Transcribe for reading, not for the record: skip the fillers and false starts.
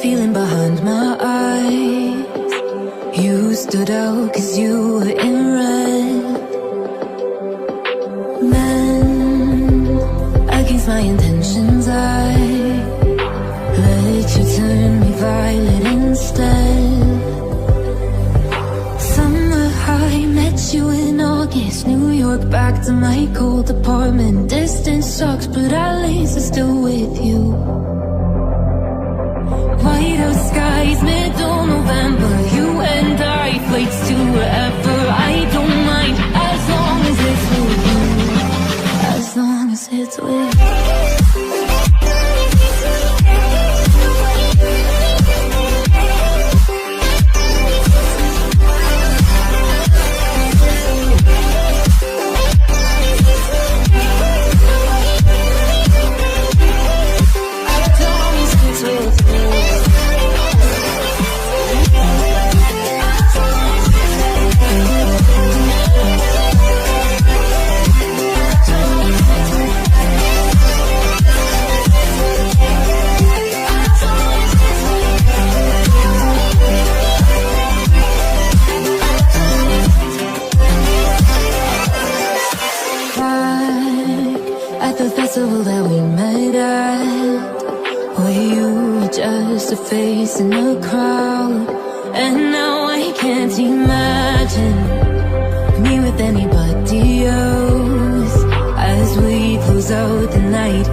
feeling behind my eyes. You stood out cause you were in red. Then, against my intentions, I let you turn me violet instead. Summer high, met you in August. New York, back to my cold apartment. Distance sucks, but at least I'm still with you. White out skies, middle November. You and I, flights to wherever. I don't mind, as long as it's with you. As long as it's with you. That we met at, where you were just a face in the crowd. And now I can't imagine me with anybody else. As we close out the night,